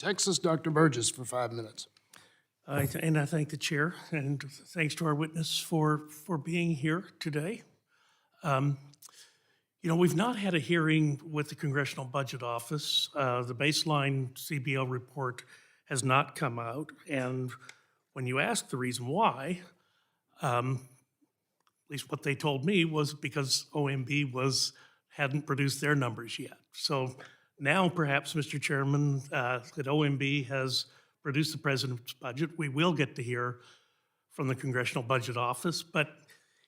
Texas, Dr. Burgess for 5 minutes. And I thank the chair, and thanks to our witness for being here today. We've not had a hearing with the Congressional Budget Office. The baseline CBO report has not come out, and when you ask the reason why, at least what they told me was because OMB hadn't produced their numbers yet. So now perhaps, Mr. Chairman, that OMB has produced the president's budget, we will get to hear from the Congressional Budget Office. But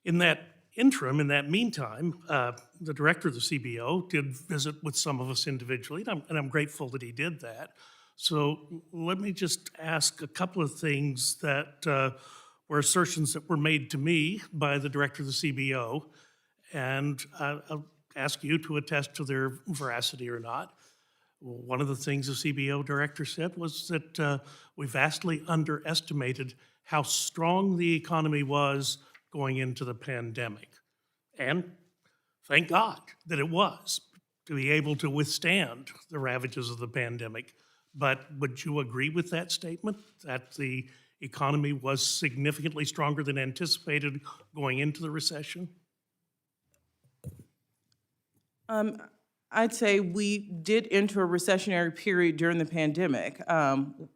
in that interim, in that meantime, the director of the CBO did visit with some of us individually, and I'm grateful that he did that. So let me just ask a couple of things that were assertions that were made to me by the director of the CBO, and I'll ask you to attest to their veracity or not. One of the things the CBO director said was that we vastly underestimated how strong the economy was going into the pandemic. And thank God that it was, to be able to withstand the ravages of the pandemic. But would you agree with that statement, that the economy was significantly stronger than anticipated going into the recession? I'd say we did enter a recessionary period during the pandemic.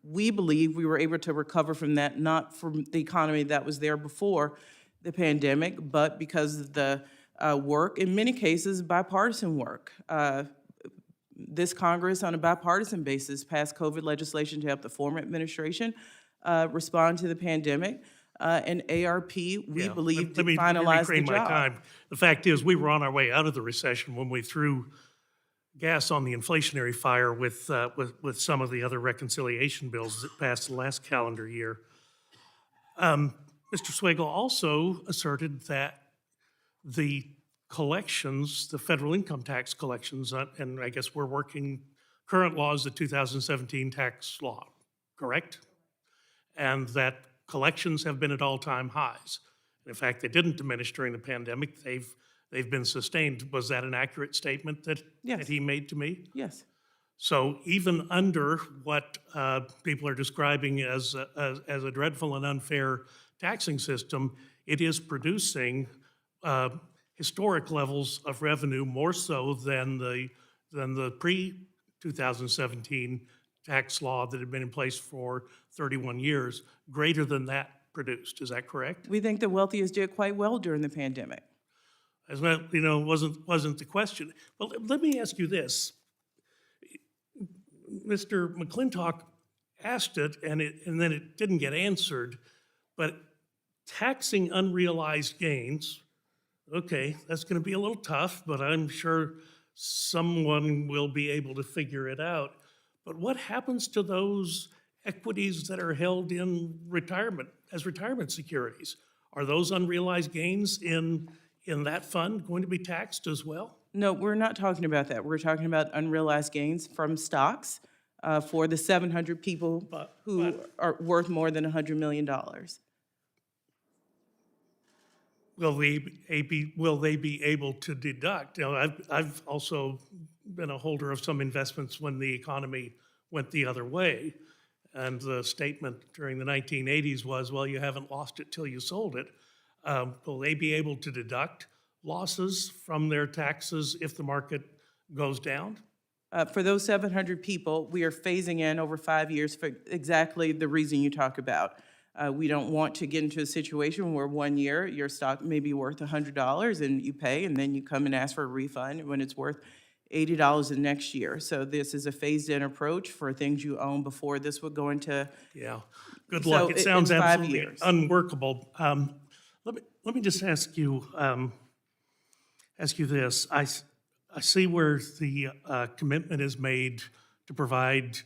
We believe we were able to recover from that, not from the economy that was there before the pandemic, but because of the work, in many cases, bipartisan work. This Congress, on a bipartisan basis, passed COVID legislation to help the former administration respond to the pandemic. And ARP, we believe, did finalize the job. The fact is, we were on our way out of the recession when we threw gas on the inflationary fire with some of the other reconciliation bills that passed the last calendar year. Mr. Swagel also asserted that the collections, the federal income tax collections, and I guess we're working, current law is the 2017 tax law, correct? And that collections have been at all-time highs. In fact, they didn't diminish during the pandemic. They've been sustained. Was that an accurate statement that he made to me? Yes. So even under what people are describing as a dreadful and unfair taxing system, it is producing historic levels of revenue, more so than the pre-2017 tax law that had been in place for 31 years, greater than that produced. Is that correct? We think the wealthiest did quite well during the pandemic. As well, wasn't the question. Well, let me ask you this. Mr. McClintock asked it, and then it didn't get answered, but taxing unrealized gains, okay, that's going to be a little tough, but I'm sure someone will be able to figure it out. But what happens to those equities that are held in retirement, as retirement securities? Are those unrealized gains in that fund going to be taxed as well? No, we're not talking about that. We're talking about unrealized gains from stocks for the 700 people who are worth more than $100 million. Will they be able to deduct? I've also been a holder of some investments when the economy went the other way. And the statement during the 1980s was, well, you haven't lost it till you sold it. Will they be able to deduct losses from their taxes if the market goes down? For those 700 people, we are phasing in over 5 years for exactly the reason you talk about. We don't want to get into a situation where 1 year your stock may be worth $100 and you pay, and then you come and ask for a refund when it's worth $80 the next year. So this is a phased-in approach for things you own before this would go into. Yeah, good luck. It sounds absolutely unworkable. Let me just ask you this. I see where the commitment is made to provide.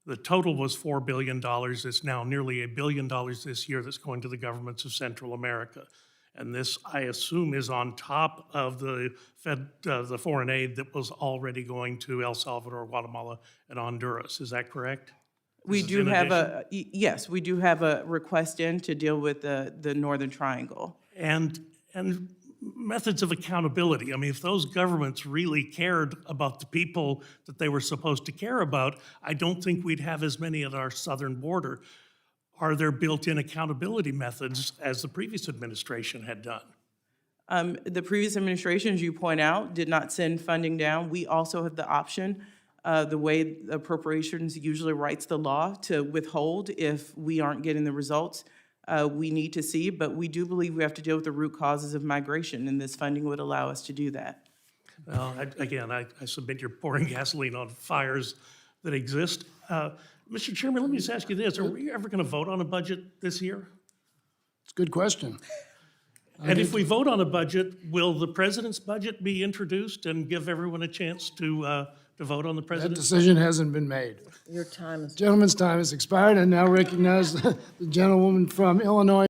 The total was $4 billion. It's now nearly $1 billion this year that's going to the governments of Central America. And this, I assume, is on top of the foreign aid that was already going to El Salvador, Guatemala, and Honduras. Is that correct? We do have yes, we do have a request in to deal with the Northern Triangle. And methods of accountability. I mean, if those governments really cared about the people that they were supposed to care about, I don't think we'd have as many at our southern border. Are there built-in accountability methods as the previous administration had done? The previous administration, as you point out, did not send funding down. We also have the option, the way appropriations usually writes the law, to withhold if we aren't getting the results we need to see. But we do believe we have to deal with the root causes of migration, and this funding would allow us to do that. Well, I submit you're pouring gasoline on fires that exist. Mr. Chairman, let me just ask you this. Are we ever going to vote on a budget this year? It's a good question. And if we vote on a budget, will the president's budget be introduced and give everyone a chance to vote on the That president's? decision hasn't been made. Your time is Gentleman's time has expired. I now recognize the gentlewoman from Illinois.